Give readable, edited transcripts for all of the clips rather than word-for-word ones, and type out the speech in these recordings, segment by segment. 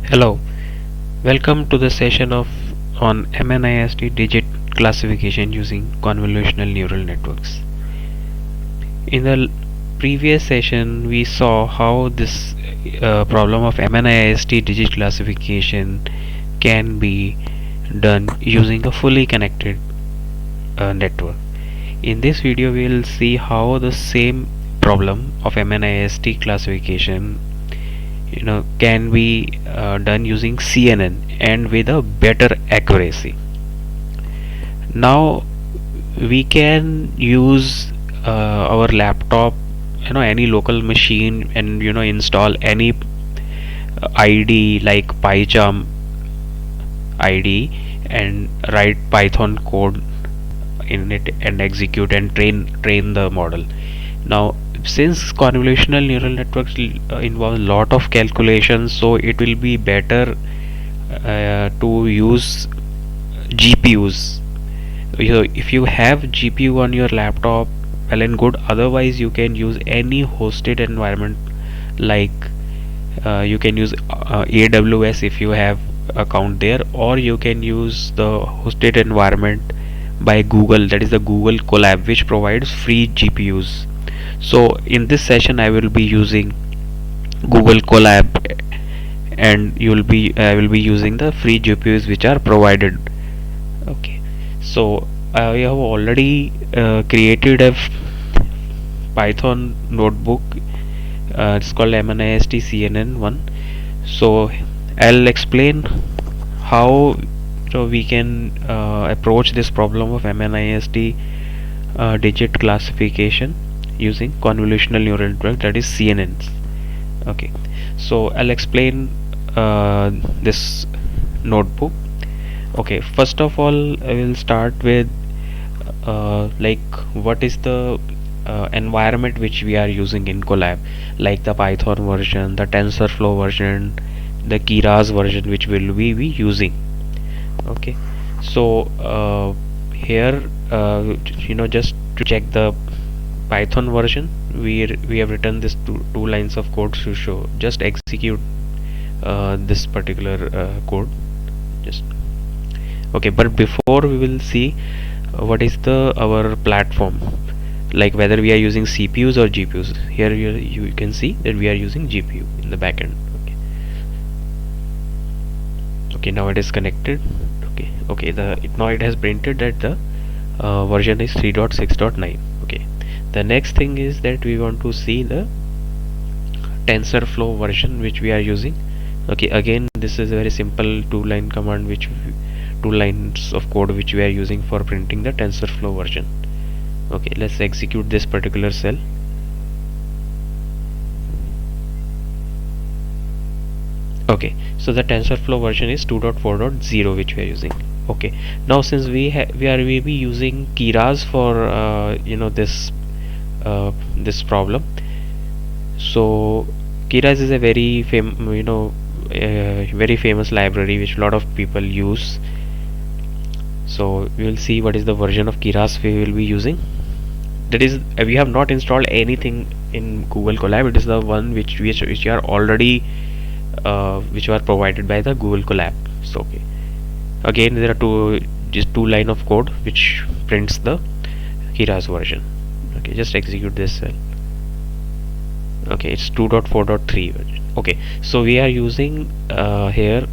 Hello, welcome to the session of on MNIST Digit classification using convolutional neural networks. In the previous session, we saw how this problem of MNIST Digit classification can be done using a fully connected network. In this video, we will see how the same problem of MNIST classification can be done using CNN and with a better accuracy. Now we can use our laptop, any local machine, and install any ID like PyCharm ID and write Python code in it and execute and train the model. Now since convolutional neural networks involve a lot of calculations, so it will be better to use GPUs. If you have GPU on your laptop, well and good. Otherwise you can use any hosted environment, like you can use AWS if you have account there, or you can use the hosted environment by Google, that is the Google Colab, which provides free GPUs. So in this session I will be using Google Colab, and I will be using the free GPUs which are provided. Okay, so I have already created a Python notebook. It's called MNIST CNN1. So I'll explain how we can approach this problem of MNIST digit classification using convolutional neural network, that is CNNs. Okay, so I'll explain this notebook. Okay, first of all I will start with like what is the environment which we are using in Colab, like the Python version, the TensorFlow version, the Keras version which will we be using. Okay, so here just to check the Python version, we have written this two lines of code to show. Just execute this particular code. Just okay, but before we will see what is the our platform, like whether we are using CPUs or GPUs. Here you can see that we are using GPU in the backend. Okay, now it is connected. Okay, now it has printed that the version is 3.6.9. okay, the next thing is that we want to see the TensorFlow version which we are using. Okay, again this is a very simple two-line command, two lines of code which we are using for printing the TensorFlow version. Okay, let's execute this particular cell. Okay, so the TensorFlow version is 2.4.0 which we are using. Okay, now since we will be using Keras for this problem. So Keras is a very very famous library which a lot of people use. So we will see what is the version of Keras we will be using. That is, we have not installed anything in Google Colab. It is the one which are already which were provided by the Google Colab. So okay, again there are just two line of code which prints the Keras version. Okay, just execute this cell. Okay, it's 2.4.3 version. Okay, so we are using here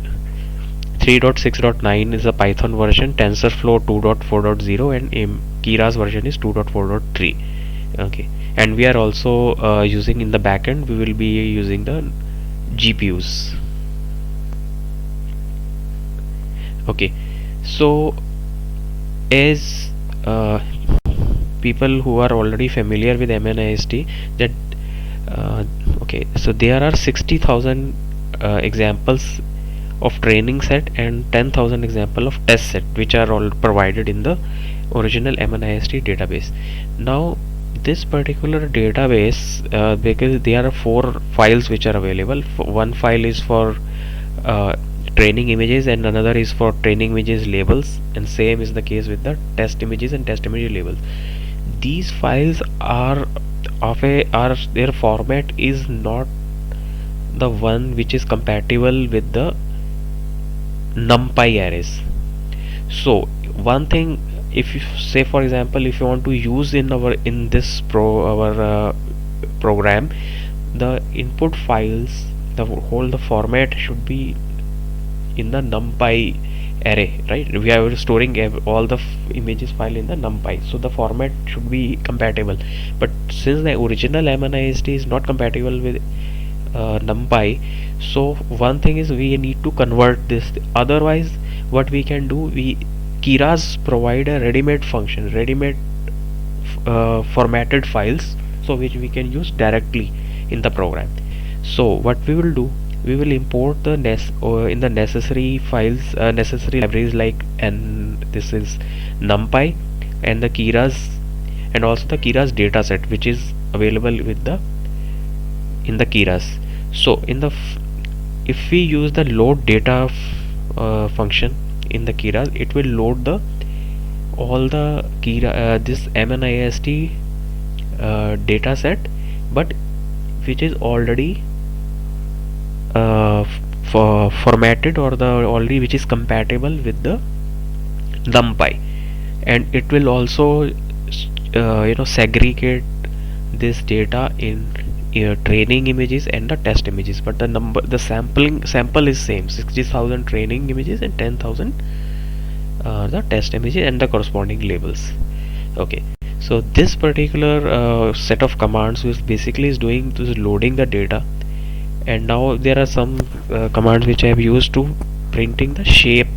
3.6.9 is a Python version, TensorFlow 2.4.0, and Keras version is 2.4.3. okay, and we are also using in the backend, we will be using the GPUs. Okay, so as people who are already familiar with MNIST, that okay, so there are 60,000 examples of training set and 10,000 example of test set which are all provided in the original MNIST database. Now this particular database, because there are 4 files which are available. One file is for training images and another is for training images labels, and same is the case with the test images and test image labels. These files are their format is not the one which is compatible with the numpy arrays. So one thing, if you say for example, if you want to use in our in this program, the input files, the format should be in the numpy array, right? We are storing all the images file in the numpy, so the format should be compatible. But since the original MNIST is not compatible with numpy, so one thing is we need to convert this. Otherwise what we can do, we Keras provide a ready-made function, ready-made formatted files, so which we can use directly in the program. So what we will do, we will import the in the necessary files, necessary libraries, like, and this is numpy and the Keras, and also the Keras dataset which is available with the in the Keras. So in the if we use the load data function in the Keras, it will load the all the this MNIST data set, but which is already formatted, or the already which is compatible with the numpy, and it will also segregate this data in training images and the test images. But the sample is same, 60,000 training images and 10,000 the test images and the corresponding labels. Okay, so this particular set of commands which basically is doing is loading the data, and now there are some commands which I have used to printing the shape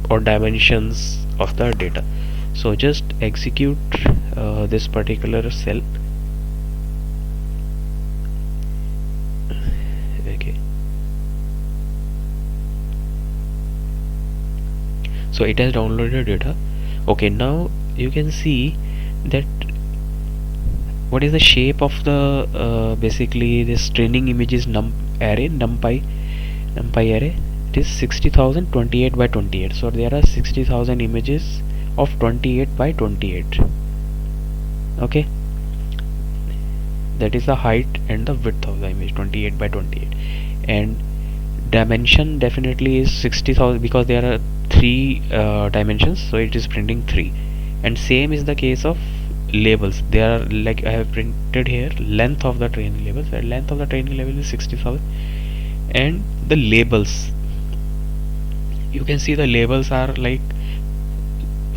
or dimensions of the data. So just execute this particular cell. Okay, so it has downloaded data. Okay, now you can see that what is the shape of the basically this training images numpy array. It is 60,000 28 by 28. So there are 60,000 images of 28 by 28. Okay, that is the height and the width of the image, 28 by 28, and dimension definitely is 60,000 because there are three dimensions, so it is printing 3. And same is the case of labels. They are like I have printed here length of the training labels, and length of the training label is 60,000, and the labels, you can see the labels are like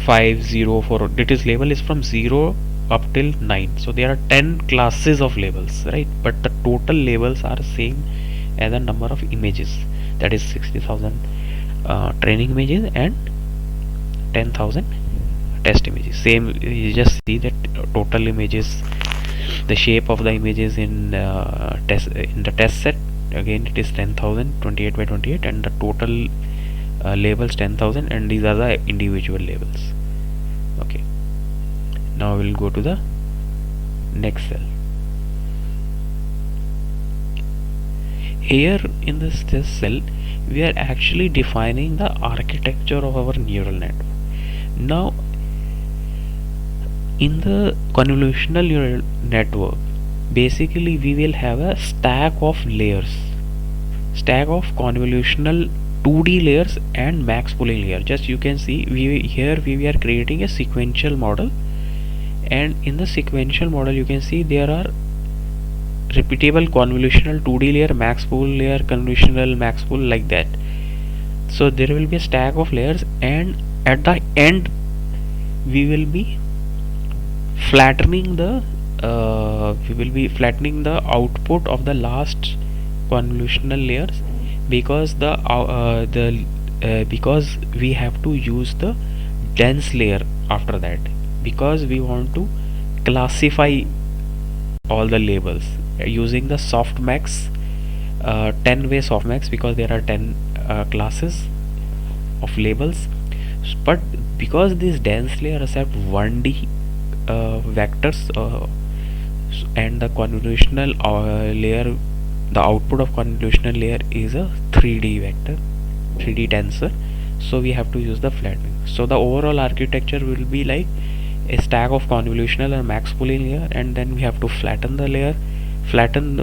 5 0 4. It is label is from 0 up till 9, so there are 10 classes of labels, right? But the total labels are same as the number of images, that is 60,000 training images and 10,000 test images. Same, you just see that total images, the shape of the images in the test set, again it is 10,000 28 by 28, and the total labels 10,000, and these are the individual labels. Okay, now we'll go to the next cell. Here in this cell we are actually defining the architecture of our neural network. Now in the convolutional neural network, basically we will have a stack of layers, stack of convolutional 2D layers and max pooling layer. Just you can see here we are creating a sequential model, and in the sequential model you can see there are repeatable convolutional 2D layer, max pool layer, convolutional max pool, like that. So there will be a stack of layers, and at the end we will be flattening the output of the last convolutional layers, because because we have to use the dense layer after that, because we want to classify all the labels using the softmax 10-way softmax, because there are 10 classes of labels. But because this dense layer accept 1D vectors, and the convolutional layer, the output of convolutional layer is a 3D vector, 3D tensor, so we have to use the flattening. So the overall architecture will be like a stack of convolutional and max pooling layer, and then we have to flatten the layer. flatten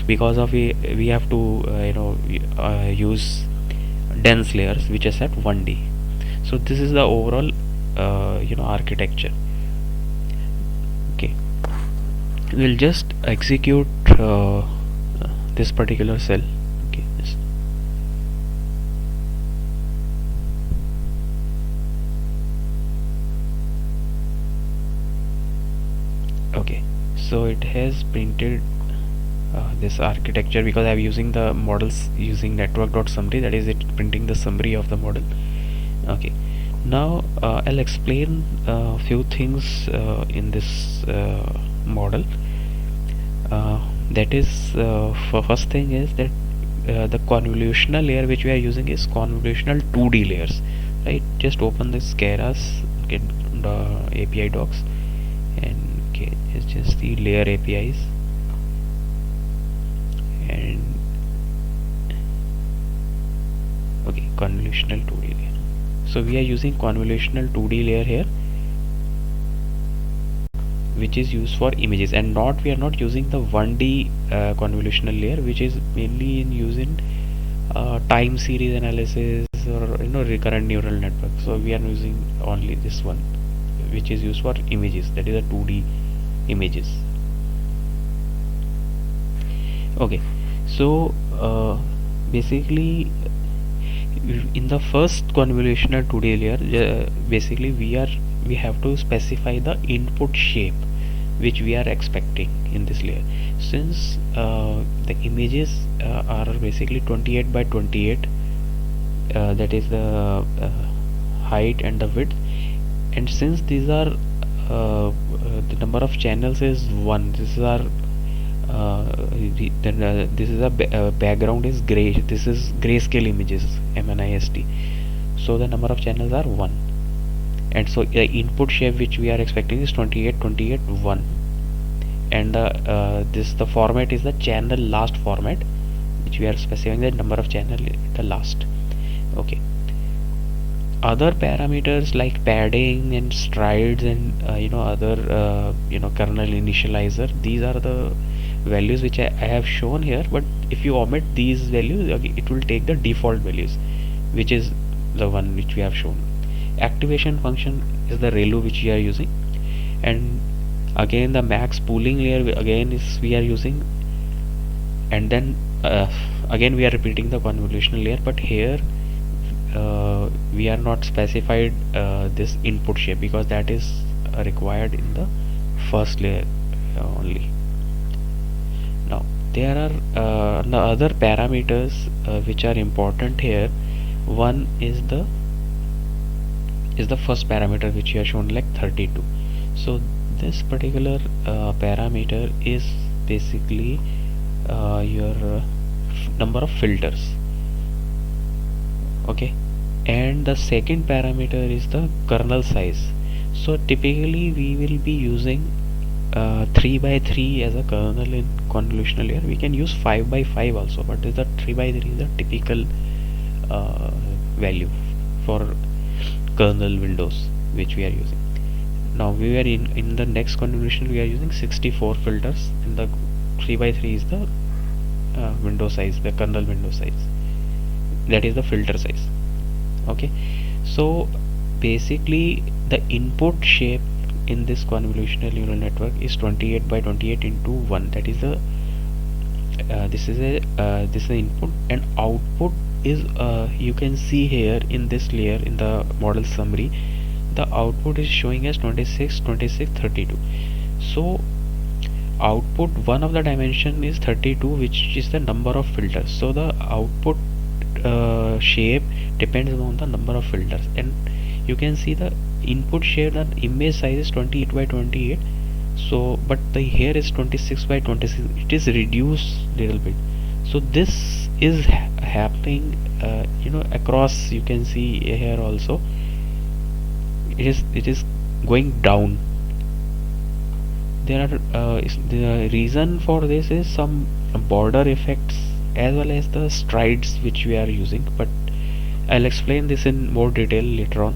because of we have to use dense layers which is at 1D. So this is the overall architecture. Okay, we'll just execute this particular cell. Okay, yes. Okay, so it has printed this architecture because I'm using the models using network.summary, that is it printing the summary of the model. Okay, now I'll explain a few things in this model. That is for first thing is that the convolutional layer which we are using is convolutional 2D layers, right? Just open this Keras, get the API docs, and okay, it's just the layer APIs, and okay, convolutional 2D layer. So we are using convolutional 2D layer here, which is used for images, and we are not using the 1D convolutional layer, which is mainly in use in time series analysis or recurrent neural network. So we are using only this one, which is used for images, that is a 2D images. Okay, so basically in the first convolutional 2D layer, basically we have to specify the input shape which we are expecting in this layer. Since the images are basically 28 by 28, that is the height and the width, and since these are the number of channels is 1, this is our this is a background is gray, this is grayscale images, MNIST. So the number of channels are 1, and so the input shape which we are expecting is 28 28 1, and the format is the channel last format, which we are specifying the number of channel the last. Okay, other parameters like padding and strides and other kernel initializer, these are the values which I have shown here, but if you omit these values, okay, it will take the default values, which is the one which we have shown. Activation function is the ReLU which we are using, and again the max pooling layer again is we are using, and then again we are repeating the convolutional layer, but here we are not specified this input shape because that is required in the first layer only. Now there are the other parameters which are important here. One is the first parameter which you have shown, like 32. So this particular parameter is basically your number of filters. Okay, and the second parameter is the kernel size. So typically we will be using 3 by 3 as a kernel in convolutional layer. We can use 5 by 5 also, but the 3 by 3 is the typical value for kernel windows which we are using. Now we are in the next convolution we are using 64 filters, and the 3 by 3 is the window size, the kernel window size, that is the filter size. Okay, so basically the input shape in this convolutional neural network is 28 by 28 into 1, that is the this is the input, and output is you can see here in this layer in the model summary, the output is showing as 26 26 32. So output, one of the dimension is 32, which is the number of filters. So the output shape depends on the number of filters, and you can see the input shape, the image size is 28 by 28. So but the here is 26 by 26, it is reduced little bit. So this is happening across. You can see here also it is going down. There are the reason for this is some border effects as well as the strides which we are using, but I'll explain this in more detail later on.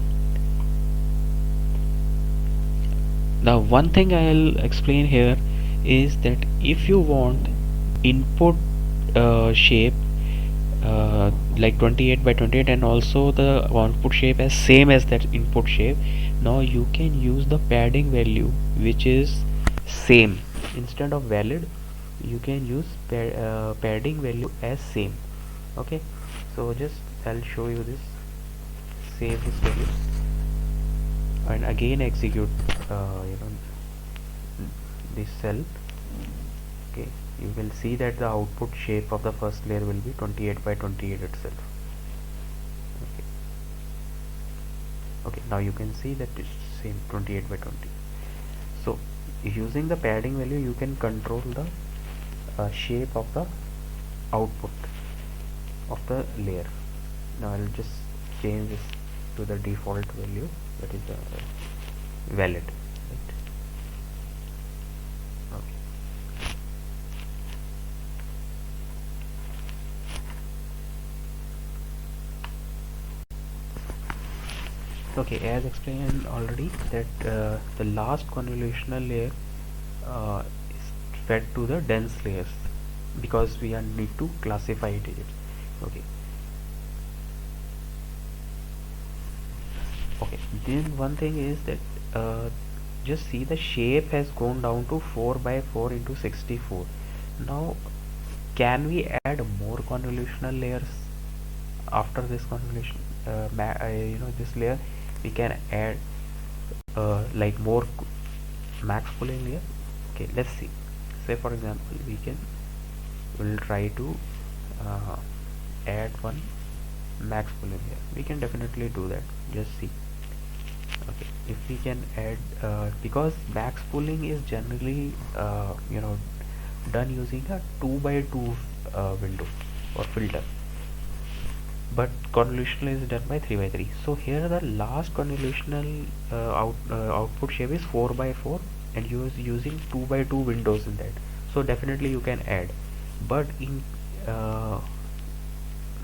Now one thing I'll explain here is that if you want input shape like 28 by 28 and also the output shape as same as that input shape, now you can use the padding value which is same. Instead of valid, you can use padding value as same. Okay, so just I'll show you this. Save this value and again execute this cell. Okay, you will see that the output shape of the first layer will be 28 by 28 itself. Okay, okay, now you can see that it's same 28 by 20. So using the padding value you can control the shape of the output of the layer. Now I'll just change this to the default value, that is valid, right? Okay. Okay, as explained already that the last convolutional layer is fed to the dense layers because we are need to classify digits. Okay, okay, then one thing is that just see the shape has gone down to 4 by 4 into 64. Now can we add more convolutional layers after this convolution this layer? We can add like more max pooling layer. Okay, let's see. Say for example we'll try to uh, add one max pooling layer. We can definitely do that. Just see. Okay, if we can add because max pooling is generally done using a 2 by 2 window or filter, but convolutional is done by 3 by 3. So here the last convolutional output shape is 4 by 4 and you is using 2 by 2 windows in that, so definitely you can add. But in uh,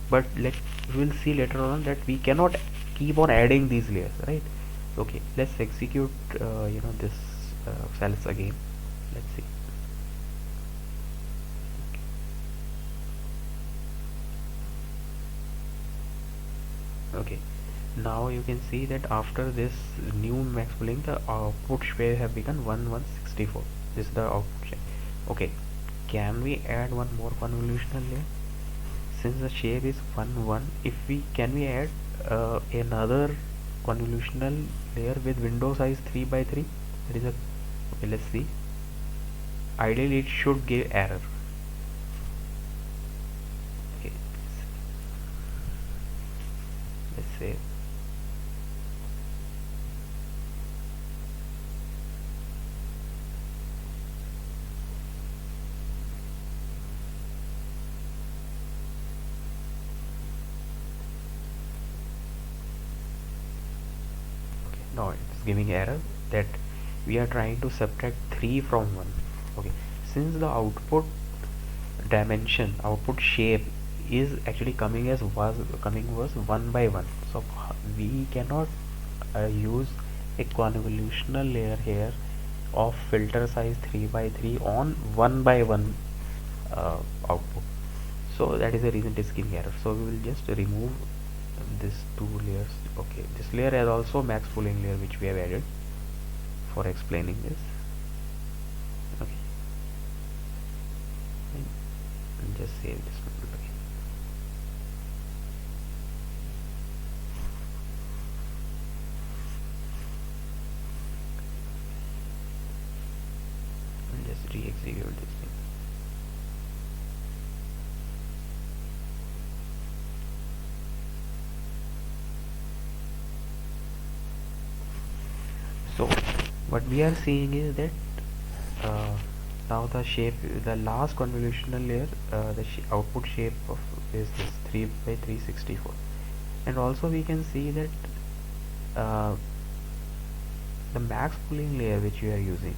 but let we will see later on that we cannot keep on adding these layers, right? Okay, let's execute this cells again. Let's see. Okay, now you can see that after this new max pooling the output share have become 1164. This is the output share. Okay, can we add one more convolutional layer? Since the shape is 1 1, if we can we add another convolutional layer with window size 3 by 3? That is a okay, let's see. Ideally it should give error. Okay, let's say. No, it's giving error that we are trying to subtract 3 from 1. Okay, since the output dimension, output shape is actually was 1 by 1, so we cannot use a convolutional layer here of filter size 3 by 3 on 1 by 1 output. So that is the reason it is giving error. So we will just remove these two layers. Okay, this layer has also max pooling layer which we have added for explaining this. Okay, and just save this one again. And just re-execute this thing. So what we are seeing is that uh, now the shape, the last convolutional layer, the output shape of is this 3 by 364, and also we can see that uh, the max pooling layer which we are using,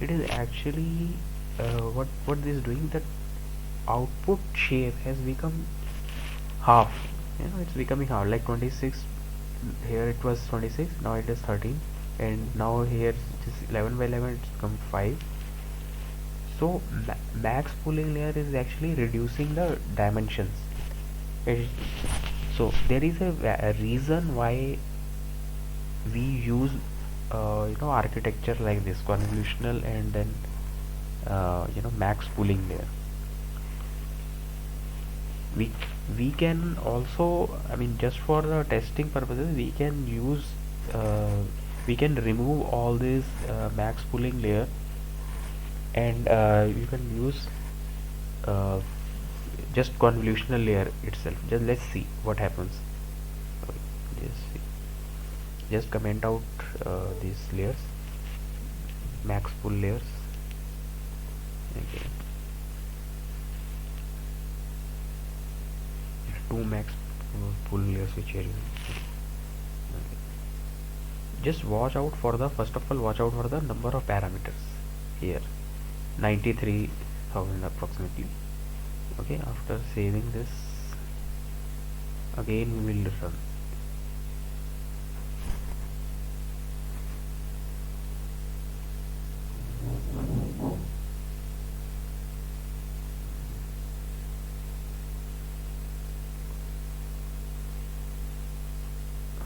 it is actually what this is doing, that output shape has become half. It's becoming half, like 26. Here it was 26, now it is 13, and now here it is 11 by 11, it's become 5, So max pooling layer is actually reducing the dimensions. It- so there is a reason why we use architecture like this, convolutional and then max pooling layer. we we can also, I mean, just for the testing purposes, we can use uh, we can remove all this max pooling layer, and you can use uh, just convolutional layer itself. Just let's see what happens. Just comment out these layers, max pool layers. Okay, two max pool layers which are using. Okay. Just watch out for the, first of all, watch out for the number of parameters here, 93,000 approximately. Okay, after saving this, again we will run.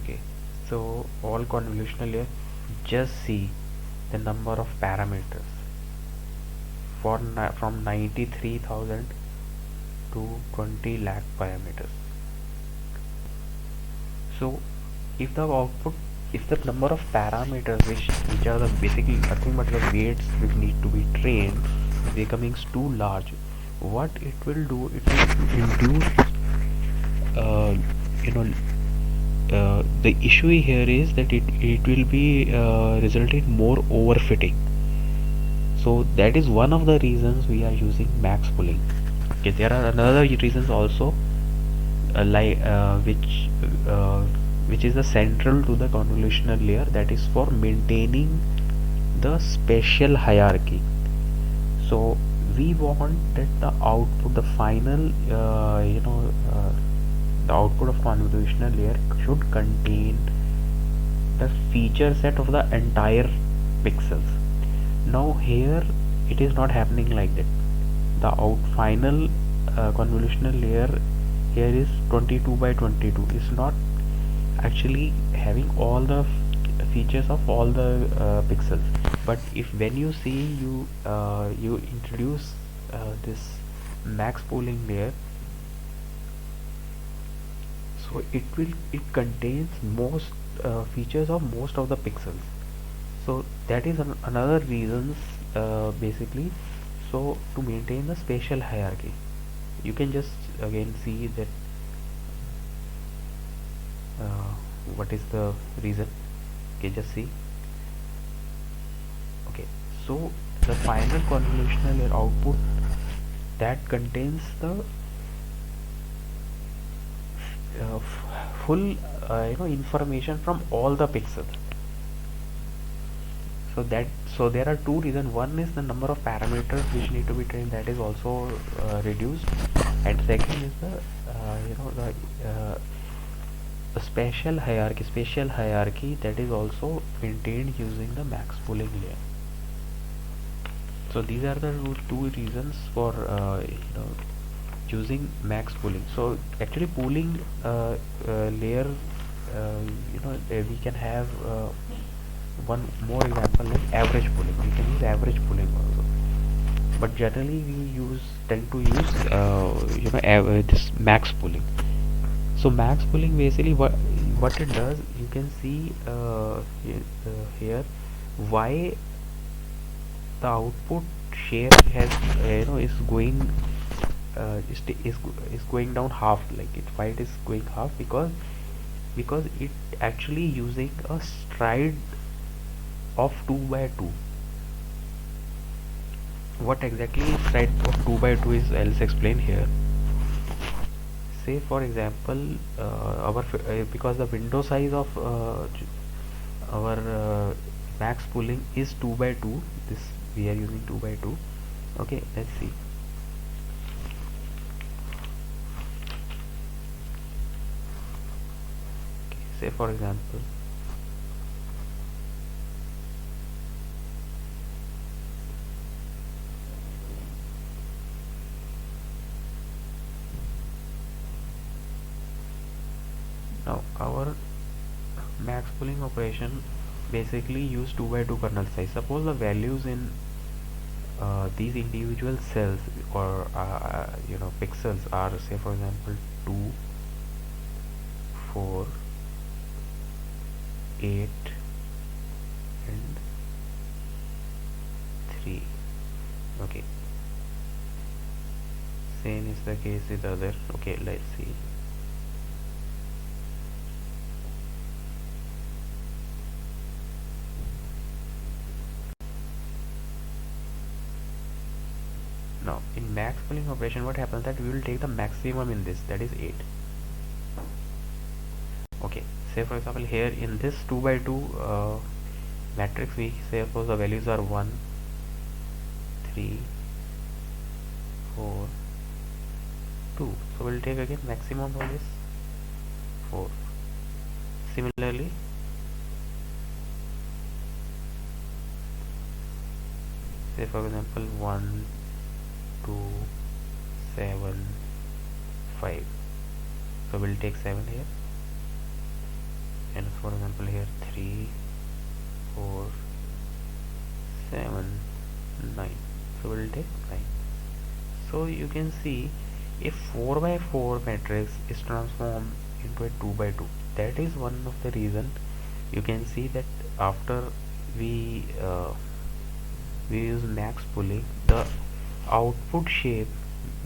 Okay, so all convolutional layer, just see the number of parameters for from 93,000 to 20 lakh parameters. So if the output, if the number of parameters which are the basically nothing but the weights which need to be trained becoming too large, what it will do, it will induce uh, you know the issue here is that it will be result in more overfitting. So that is one of the reasons we are using max pooling. Okay, there are another reasons also, uh, which is the central to the convolutional layer, that is for maintaining the spatial hierarchy. So we want that the output, the final the output of convolutional layer should contain the feature set of the entire pixels. Now here it is not happening like that. The final convolutional layer here is 22 by 22, is not actually having all the features of all the pixels. But if when you see, you introduce this max pooling layer, so it contains most features of most of the pixels. So that is another reasons, basically, so to maintain the spatial hierarchy. You can just again see that uh, what is the reason. Okay, just see. Okay, so the final convolutional layer output, that contains the full information from all the pixels. So that, so there are two reasons. One is the number of parameters which need to be trained, that is also reduced, and second is the the spatial hierarchy, that is also maintained using the max pooling layer. So these are the two reasons for using max pooling. So actually pooling layer, we can have one more example like average pooling. We can use average pooling also, but generally we tend to use this max pooling. So max pooling basically what it does, you can see here why the output share has is going is going down half, like it, why it is going half, because it actually using a stride of 2 by 2. What exactly stride of 2 by 2 is, I'll explain here. Say for example, because the window size of our max pooling is 2 by 2, this we are using 2 by 2. Okay, let's see. Okay, say for example, Now our max pooling operation basically use 2 by 2 kernel size. Suppose the values in these individual cells or pixels are, say for example, 2, 4, 8 and 3. Okay, same is the case with other. Okay, let's see. Now in max pooling operation, what happens that we will take the maximum in this, that is 8. Okay, say for example here in this 2 by 2 matrix, we say suppose the values are 1, 3, 4, 2. So we'll take again maximum of this 4. Similarly, say for example 1, 2, 7, 5. So we'll take 7 here, and for example here 3, 4, 7, 9. So we'll take 9. So you can see a 4 by 4 matrix is transformed into a 2 by 2. That is one of the reason you can see that after we use max pooling, the output shape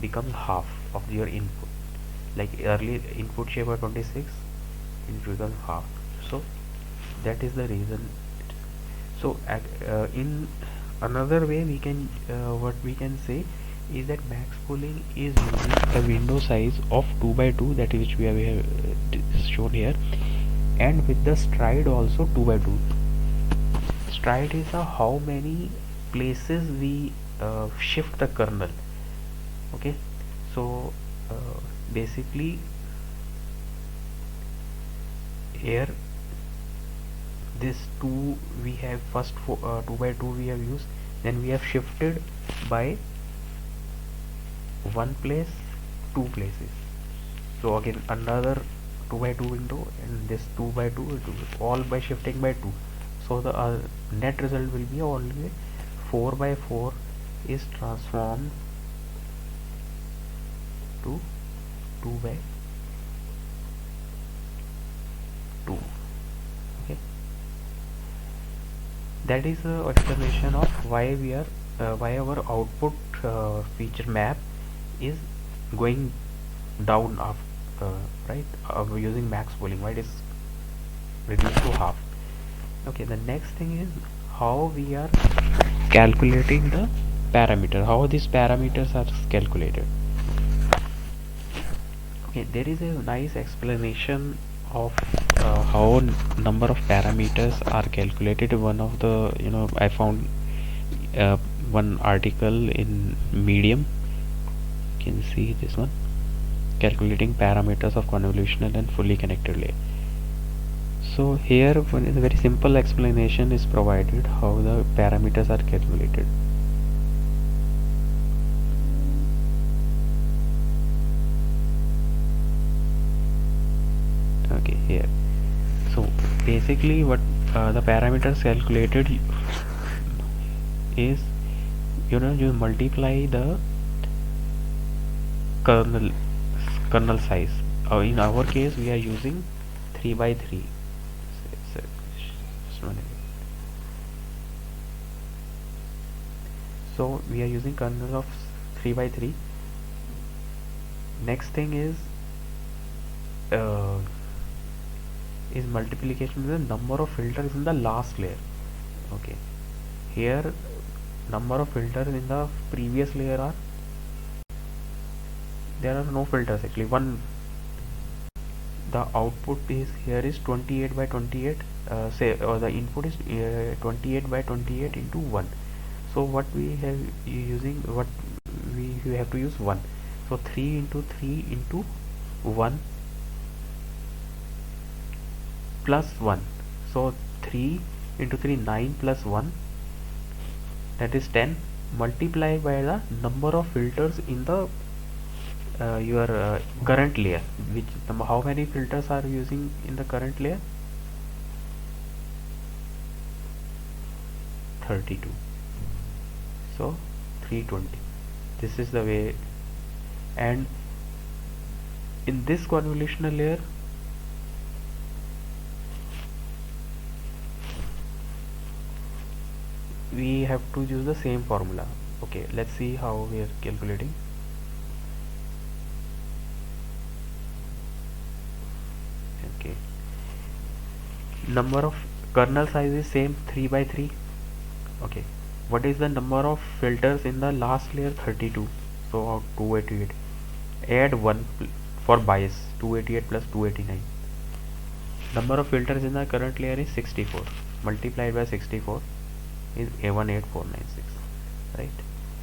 becomes half of your input. Like early input shape was 26, it becomes half. So that is the reason. So in another way, we can what we can say is that max pooling is using a window size of 2 by 2, that is which we have shown here, and with the stride also 2 by 2. Stride is how many places we shift the kernel. Okay, so basically here this 2 we have first 2 by 2 we have used, then we have shifted by one place, 2 places. So again another 2 by 2 window, and this 2 by 2 all by shifting by 2. So the net result will be only 4 by 4 is transformed to 2 by 2. Okay, that is the explanation of why we are why our output feature map is going down after right using max pooling, why it is reduced to half. Okay, the next thing is how we are calculating the parameter, how these parameters are calculated. Okay, there is a nice explanation of how number of parameters are calculated. One of the I found one article in Medium. You can see this one, calculating parameters of convolutional and fully connected layer. So here one is a very simple explanation is provided how the parameters are calculated. Okay, here. So basically what the parameters calculated is you multiply the kernel size. In our case we are using 3 by 3. So we are using kernel of 3 by 3. Next thing is multiplication with the number of filters in the last layer. Okay, here number of filters in the previous layer are, there are no filters actually. One, the output is here is 28 by 28, say or the input is 28 by 28 into 1. So what we have using, what we have to use 1. So 3 into 3 into 1 plus 1. So 3 into 3, 9 plus 1, that is 10, multiplied by the number of filters in the your current layer, which how many filters are using in the current layer? 32. So 320. This is the way. And in this convolutional layer, we have to use the same formula. Okay, let's see how we are calculating. Okay, number of kernel size is same, 3 by 3. Okay, what is the number of filters in the last layer? 32. So 288. Add 1 for bias, 288 plus 289. Number of filters in the current layer is 64. Multiplied by 64 is A18496. Right?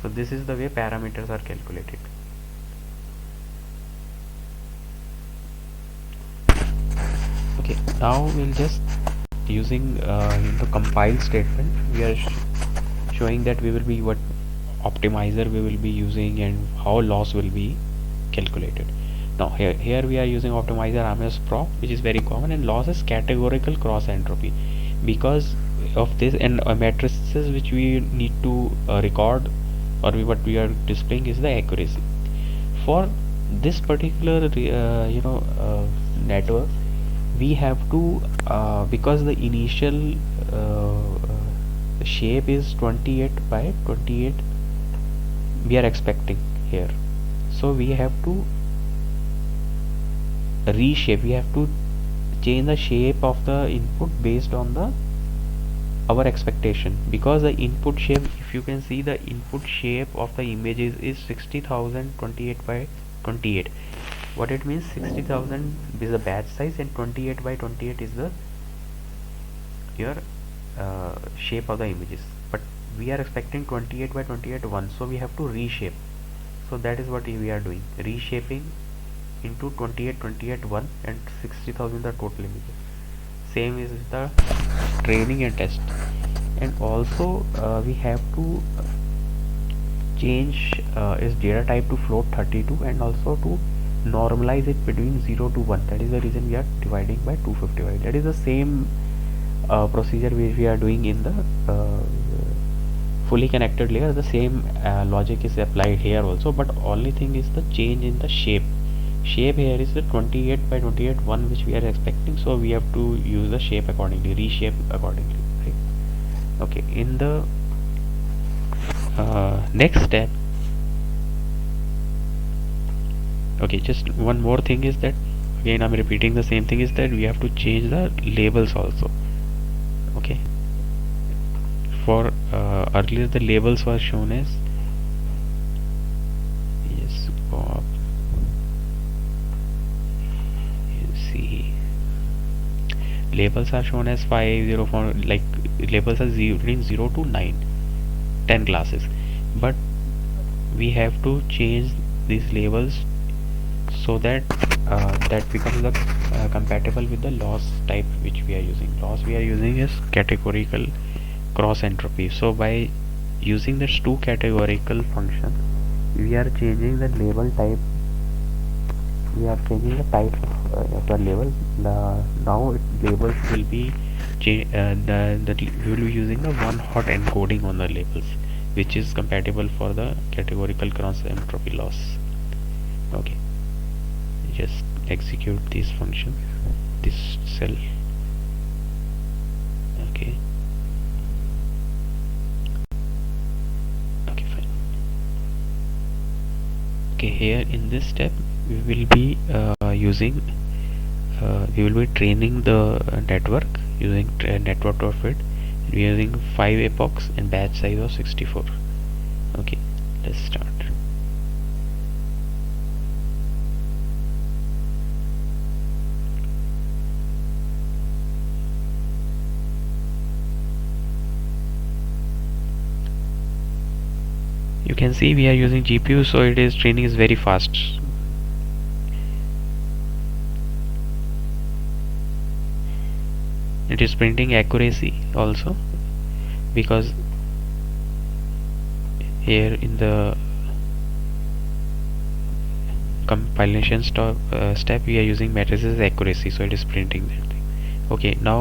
So this is the way parameters are calculated. Okay, now we'll just using in the compile statement, we are showing that we will be what optimizer we will be using and how loss will be calculated. Now here we are using optimizer RMS prop, which is very common, and loss is categorical cross entropy. Because of this, and matrices which we need to record, or what we are displaying is the accuracy. For this particular network, we have to because the initial shape is 28 by 28 we are expecting here, so we have to reshape, we have to change the shape of the input based on the our expectation. Because the input shape, if you can see, the input shape of the images is 60,028 by 28. What it means, 60,000 is the batch size and 28 by 28 is the your shape of the images, but we are expecting 28 by 28 1, so we have to reshape. So that is what we are doing, reshaping into 28 28 1 and 60,000 the total images. Same is the training and test. And also we have to change its data type to float 32, and also to normalize it between 0 to 1. That is the reason we are dividing by 255. That is the same procedure which we are doing in the fully connected layer. The same logic is applied here also, but only thing is the change in the shape. Shape here is the 28 by 28 1 which we are expecting, so we have to use the shape accordingly, reshape accordingly, right? Okay, in the next step, okay, just one more thing is that, again I'm repeating the same thing, is that we have to change the labels also. Okay, for earlier the labels were shown as, yes, go up, you see labels are shown as 504, like labels are between 0 to 9, 10 classes, but we have to change these labels so that that becomes the compatible with the loss type which we are using. Loss we are using is categorical cross entropy. So by using this two categorical function, we are changing the label type, we are changing the type of the label. Now labels will be we will be using the one hot encoding on the labels, which is compatible for the categorical cross entropy loss. Okay, just execute this function, this cell. Okay, okay, fine. Okay, here in this step we will be using we will be training the network using network of it. We are using 5 epochs and batch size of 64. Okay, let's start. You can see we are using GPU, so it is training is very fast. It is printing accuracy also, because here in the compilation step, we are using matrices accuracy, so it is printing that thing. Okay, now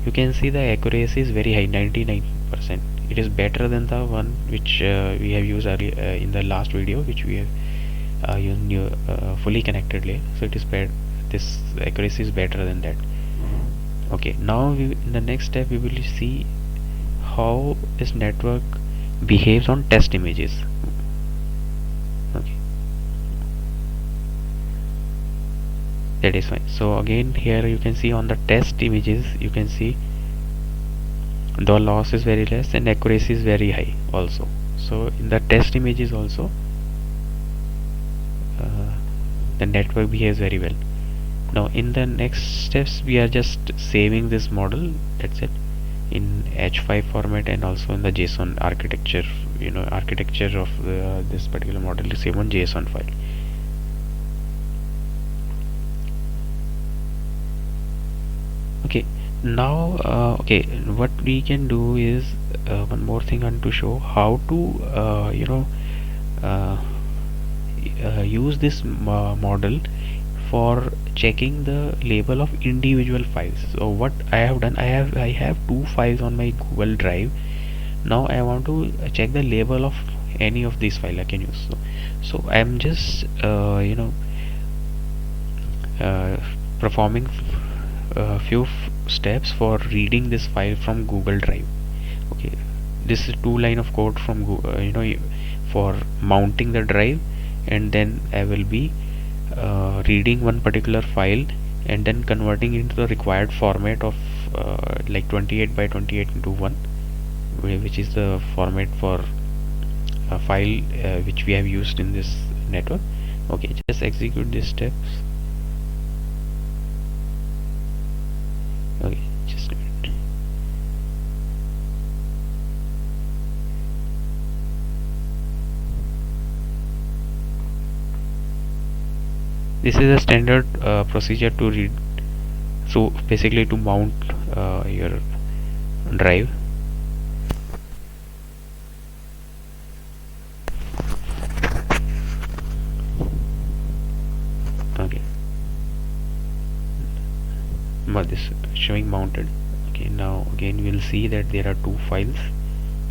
you can see the accuracy is very high, 99%. It is better than the one which we have used earlier in the last video, which we have used fully connected layer. So it is better. This accuracy is better than that. Okay, now in the next step we will see how this network behaves on test images. Okay, that is fine. So again, here you can see on the test images, you can see the loss is very less and accuracy is very high also. So in the test images also, uh, the network behaves very well. Now in the next steps, we are just saving this model, that's it, in H5 format and also in the JSON architecture. Architecture of this particular model is saved on JSON file. Okay, now okay, what we can do is one more thing I want to show how to uh, use this model for checking the label of individual files. So what I have done, I have two files on my Google Drive. Now I want to check the label of any of these files I can use. So I'm just performing a few steps for reading this file from Google Drive. Okay, this is two line of code from Google, for mounting the drive, and then I will be reading one particular file and then converting into the required format of like 28 by 28 into 1, which is the format for a file which we have used in this network. Okay, just execute these steps. Okay, just a minute. This is a standard procedure to read, so basically to mount your drive. Okay, but this showing mounted. Okay, now again we'll see that there are two files.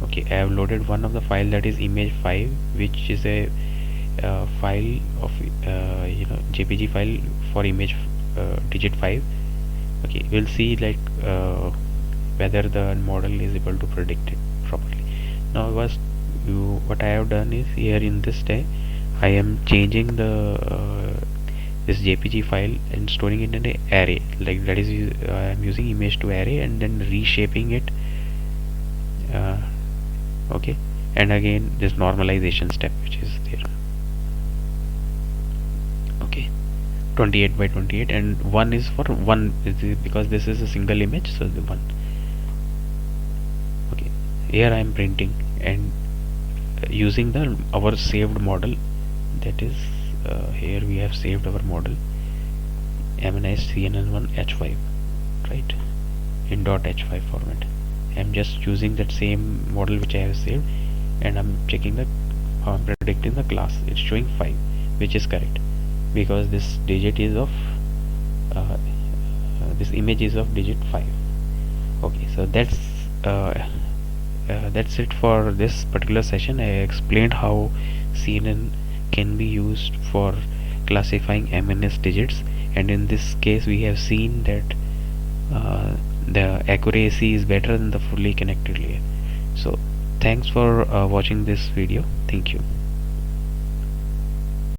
Okay, I have loaded one of the file, that is image5, which is a file of JPG file for image digit 5. Okay, we'll see like whether the model is able to predict it properly. Now what I have done is, here in this day I am changing the this JPG file and storing it in an array, like that is I am using image to array and then reshaping it. Okay, and again this normalization step which is there. Okay, 28 by 28, and 1 is for 1 because this is a single image, so the 1. Okay, here I am printing and using our saved model, that is here we have saved our model MNIST CNN1 H5, right, in .h5 format. I'm just using that same model which I have saved, and I'm checking how I'm predicting the class. It's showing 5, which is correct because this digit is of this image is of digit 5. Okay, so that's it for this particular session. I explained how CNN can be used for classifying MNIST digits, and in this case we have seen that the accuracy is better than the fully connected layer. So thanks for watching this video. Thank you.